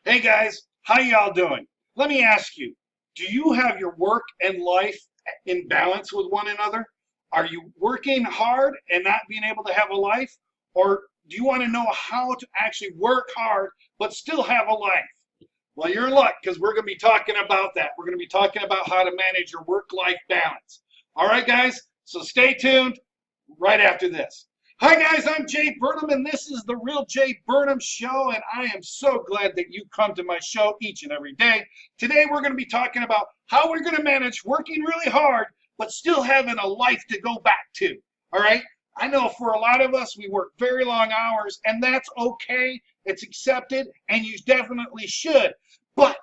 Hey guys, how y'all doing? Let me ask you, do you have your work and life in balance with one another? Are you working hard and not being able to have a life? Or do you want to know how to actually work hard but still have a life? Well, you're in luck because we're going to be talking about that. We're going to be talking about how to manage your work-life balance. All right, guys, so stay tuned right after this. Hi guys, I'm Jae Burnham and this is the Real Jae Burnham Show, and I am so glad that you come to my show each and every day. Today we're going to be talking about how we're going to manage working really hard but still having a life to go back to. All right? I know for a lot of us we work very long hours and that's okay. It's accepted and you definitely should. But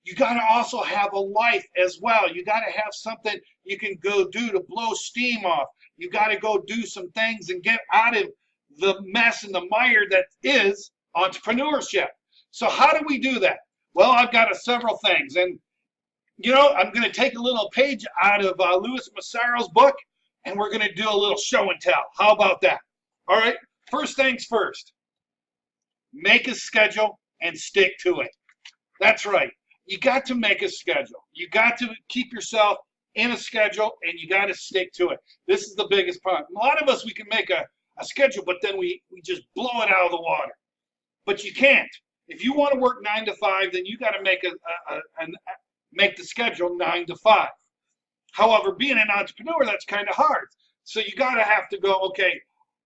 you got to also have a life as well. You got to have something you can go do to blow steam off. You got to go do some things and get out of the mess and the mire that is entrepreneurship. So how do we do that? Well, I've got several things. And, I'm going to take a little page out of Louis Massaro's book, and we're going to do a little show and tell. How about that? All right. First things first. Make a schedule and stick to it. That's right. You got to make a schedule. You got to keep yourself in a schedule and you got to stick to it. This is the biggest problem. A lot of us, we can make a schedule, but then we just blow it out of the water. But you can't. If you want to work 9 to 5, then you got to make the schedule 9 to 5. However, being an entrepreneur, that's kind of hard. So you got to have to go, okay,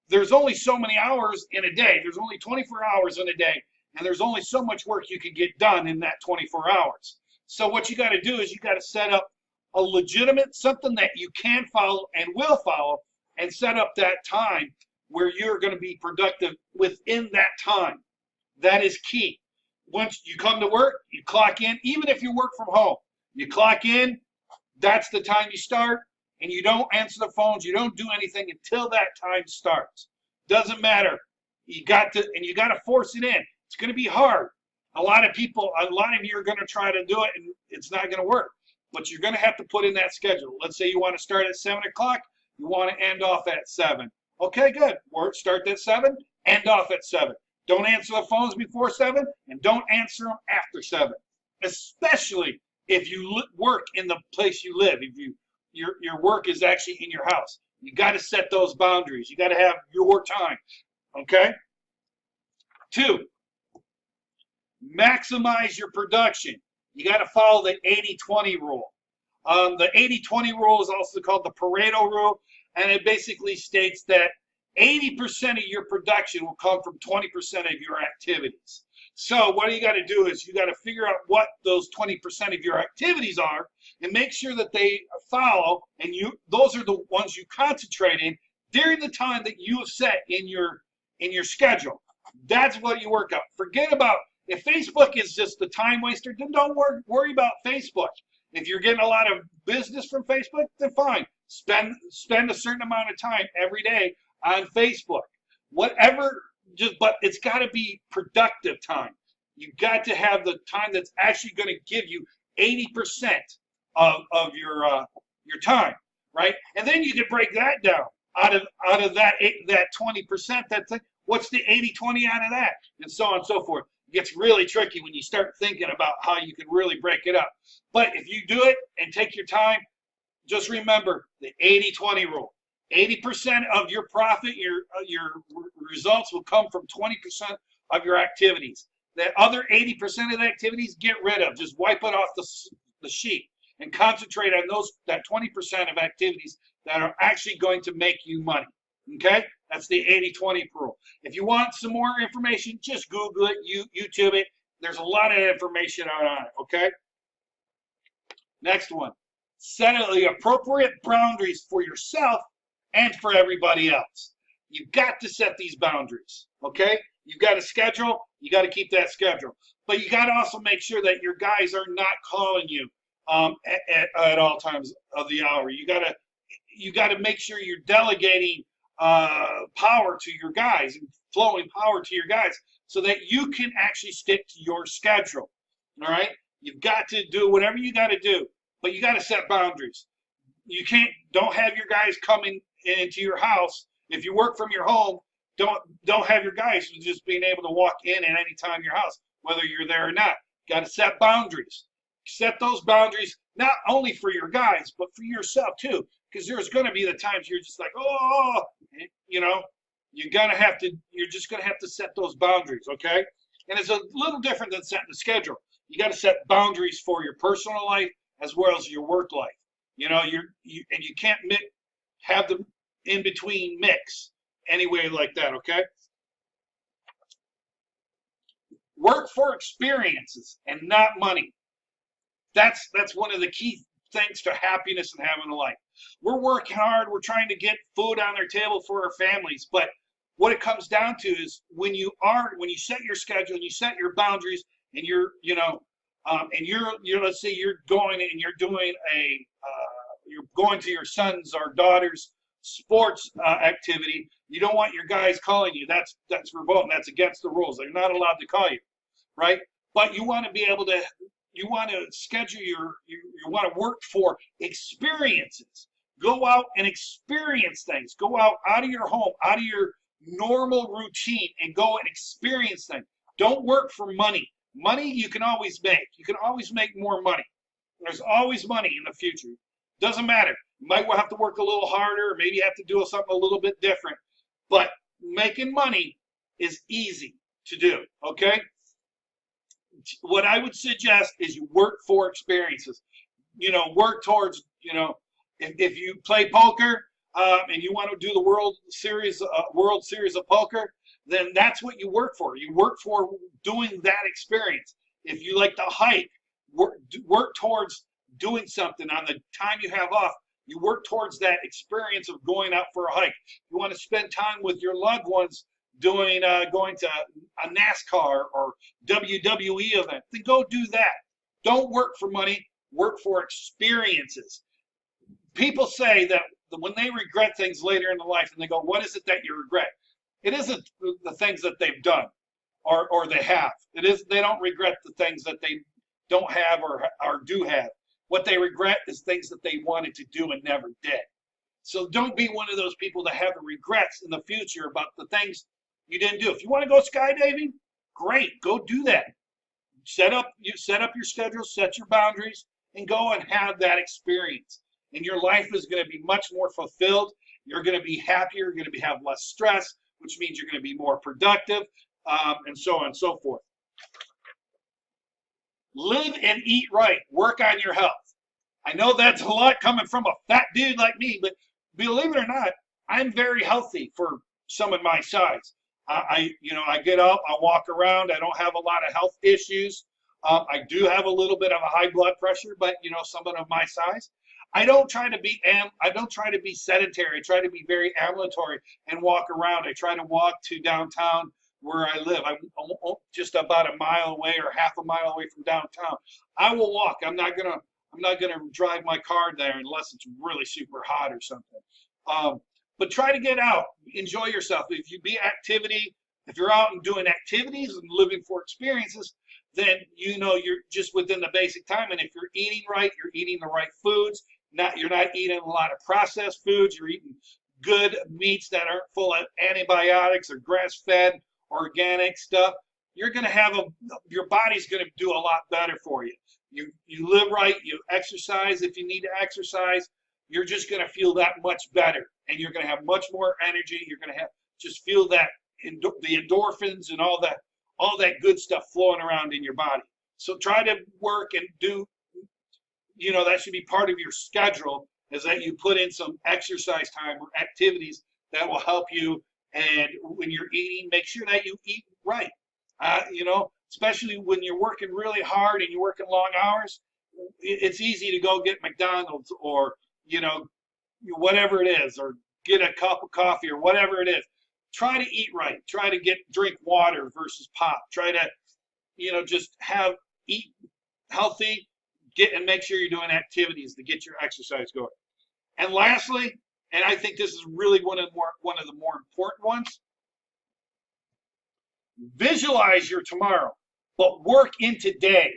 there's only so many hours in a day. There's only 24 hours in a day. And there's only so much work you can get done in that 24 hours. So what you got to do is you got to set up a legitimate, something that you can follow and will follow, and set up that time where you're going to be productive within that time. That is key. Once you come to work, you clock in, even if you work from home, you clock in, that's the time you start, and you don't answer the phones, you don't do anything until that time starts. Doesn't matter. You got to force it in. It's going to be hard. A lot of you are going to try to do it, and it's not going to work. But you're going to have to put in that schedule. Let's say you want to start at 7 o'clock. You want to end off at 7. Okay, good. Start at 7, end off at 7. Don't answer the phones before 7, and don't answer them after 7. Especially if you work in the place you live. If your work is actually in your house. You got to set those boundaries. You got to have your time. Okay? 2. Maximize your production. You got to follow the 80-20 rule. The 80-20 rule is also called the Pareto rule, and it basically states that 80% of your production will come from 20% of your activities. So what you got to do is you got to figure out what those 20% of your activities are and make sure that they follow, and those are the ones you concentrate in during the time that you have set in your schedule. That's what you work out. Forget about if Facebook is just the time waster, then don't worry about Facebook. If you're getting a lot of business from Facebook, then fine. Spend a certain amount of time every day on Facebook. Whatever, but it's got to be productive time. You've got to have the time that's actually going to give you 80% of your time, right? And then you can break that down out of that 20%. That's like, what's the 80-20 out of that, and so on and so forth. It gets really tricky when you start thinking about how you can really break it up. But if you do it and take your time, just remember the 80-20 rule. 80% of your profit, your results will come from 20% of your activities. That other 80% of the activities, get rid of. Just wipe it off the sheet and concentrate on that 20% of activities that are actually going to make you money. Okay? That's the 80-20 rule. If you want some more information, just Google it, YouTube it. There's a lot of information on it, okay? Next one. Set the appropriate boundaries for yourself and for everybody else. You've got to set these boundaries, okay? You've got a schedule. You got to keep that schedule. But you got to also make sure that your guys are not calling you at all times of the hour. You got to make sure you're delegating power to your guys and flowing power to your guys so that you can actually stick to your schedule. All right? You've got to do whatever you got to do, but you got to set boundaries. You don't have your guys coming into your house. If you work from your home, don't have your guys just being able to walk in at any time in your house. whether you're there or not. Got to set boundaries. Set those boundaries not only for your guys, but for yourself too, because there's going to be the times you're just like, oh, you know, you're just going to have to set those boundaries, okay? And it's a little different than setting a schedule. You got to set boundaries for your personal life as well as your work life. You know, and you can't have them in between mix anyway like that, okay? Work for experiences and not money. That's one of the key things to happiness and having a life. We're working hard. We're trying to get food on their table for our families. But what it comes down to is when you set your schedule and you set your boundaries and you're let's say you're going and you're doing you're going to your son's or daughter's sports activity. You don't want your guys calling you. That's verboten. That's against the rules. They're not allowed to call you, right? But you want to be able to. You want to schedule you want to work for experiences. Go out and experience things. Go out of your home, out of your normal routine, and go and experience things. Don't work for money. Money you can always make. You can always make more money. There's always money in the future. Doesn't matter. You might have to work a little harder, or maybe you have to do something a little bit different. But making money is easy to do, okay? What I would suggest is you work for experiences. You know, work towards, you know, if you play poker and you want to do the World Series of Poker, then that's what you work for. You work for doing that experience. If you like to hike, work towards doing something on the time you have off. You work towards that experience of going out for a hike. You want to spend time with your loved ones going to a NASCAR or WWE event, then go do that. Don't work for money, work for experiences. People say that when they regret things later in life and they go, what is it that you regret? It isn't the things that they've done or they have. They don't regret the things that they don't have or do have. What they regret is things that they wanted to do and never did. So don't be one of those people that have regrets in the future about the things you didn't do. If you want to go skydiving, great, go do that. Set up your schedule, set your boundaries, and go and have that experience. And your life is going to be much more fulfilled. You're going to be happier. You're going to have less stress, which means you're going to be more productive, and so on and so forth. Live and eat right. Work on your health. I know that's a lot coming from a fat dude like me, but believe it or not, I'm very healthy for someone my size. I get up, I walk around. I don't have a lot of health issues. I do have a little bit of a high blood pressure, but someone of my size. I don't try to be sedentary. I try to be very ambulatory and walk around. I try to walk to downtown where I live. I'm just about a mile away or half a mile away from downtown. I will walk. I'm not gonna drive my car there unless it's really super hot or something. But try to get out, enjoy yourself. If you're out and doing activities and living for experiences, then you're just within the basic time. And if you're eating right, you're eating the right foods. You're not eating a lot of processed foods. You're eating good meats that aren't full of antibiotics or grass-fed, organic stuff. You're gonna have your body's gonna do a lot better for you. You live right. You exercise if you need to exercise. You're just going to feel that much better, and you're going to have much more energy. You're going to just feel that the endorphins and all that good stuff flowing around in your body. So try to work and do, that should be part of your schedule, is that you put in some exercise time or activities that will help you. And when you're eating, make sure that you eat right. Especially when you're working really hard and you're working long hours, it's easy to go get McDonald's or whatever it is, or get a cup of coffee or whatever it is. Try to eat right. Try to drink water versus pop. Try to, just eat healthy, and make sure you're doing activities to get your exercise going. And lastly, and I think this is really one of the more important ones, visualize your tomorrow, but work in today.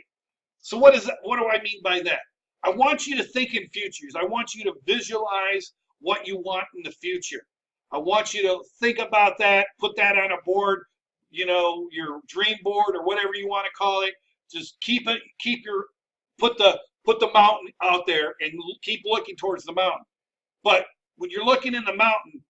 So what do I mean by that? I want you to think in futures. I want you to visualize what you want in the future. I want you to think about that, put that on a board, your dream board or whatever you want to call it. Just put the mountain out there and keep looking towards the mountain. But when you're looking in the mountain,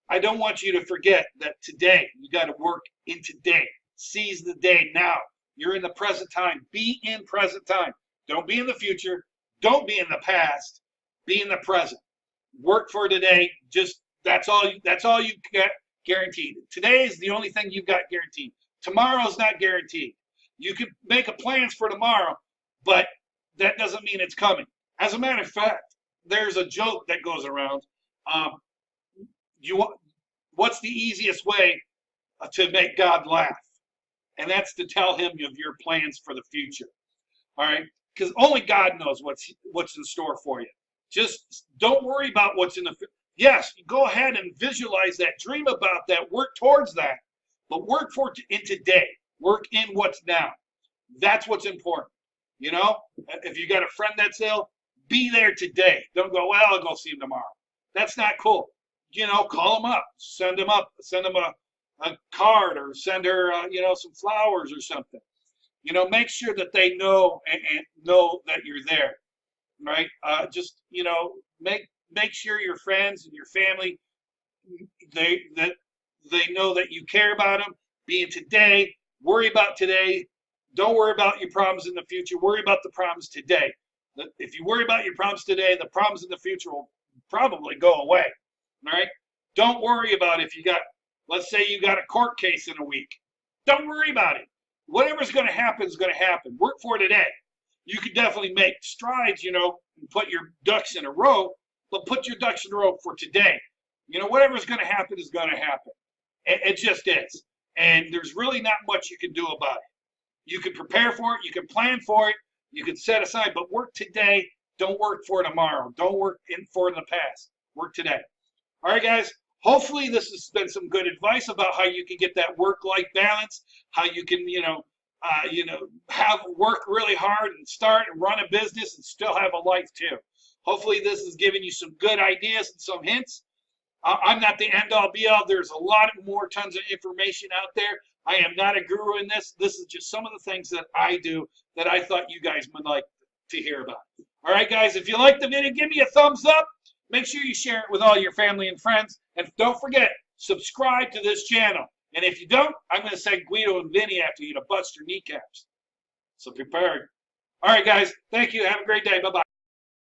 I don't want you to forget that today, you got to work in today. Seize the day now. You're in the present time. Be in present time. Don't be in the future. Don't be in the past. Be in the present. Work for today. That's all you get guaranteed. Today is the only thing you've got guaranteed. Tomorrow's not guaranteed. You can make a plans for tomorrow, but that doesn't mean it's coming. As a matter of fact, there's a joke that goes around. What's the easiest way to make God laugh? And that's to tell him of your plans for the future. All right? Because only God knows what's in store for you. Just don't worry about what's in the future. Yes, go ahead and visualize that, dream about that, work towards that, but work in today. Work in what's now. That's what's important. If you got a friend that's ill, be there today. Don't go, well, I'll go see him tomorrow. That's not cool. Call them up, send them a card, or send her, some flowers or something. Make sure that they know and know that you're there, right? Make sure your friends and your family, they know that you care about them. Be in today. Worry about today. Don't worry about your problems in the future. Worry about the problems today. If you worry about your problems today, the problems in the future will probably go away. All right? Don't worry about let's say you got a court case in a week. Don't worry about it. Whatever's going to happen is going to happen. Work for today. You could definitely make strides, and put your ducks in a row, but put your ducks in a row for today. Whatever's going to happen is going to happen. It just is. And there's really not much you can do about it. You can prepare for it. You can plan for it. You can set aside, but work today. Don't work for tomorrow. Don't work for the past. Work today. All right, guys. Hopefully this has been some good advice about how you can get that work-life balance, how you can, have work really hard and start and run a business and still have a life too. Hopefully this has given you some good ideas and some hints. I'm not the end-all be-all. There's a lot more tons of information out there. I am not a guru in this. This is just some of the things that I do that I thought you guys would like to hear about. All right, guys, if you like the video, give me a thumbs up. Make sure you share it with all your family and friends. And don't forget, subscribe to this channel. And if you don't, I'm going to send Guido and Vinny after you to bust your kneecaps. So prepare. All right, guys. Thank you. Have a great day. Bye-bye.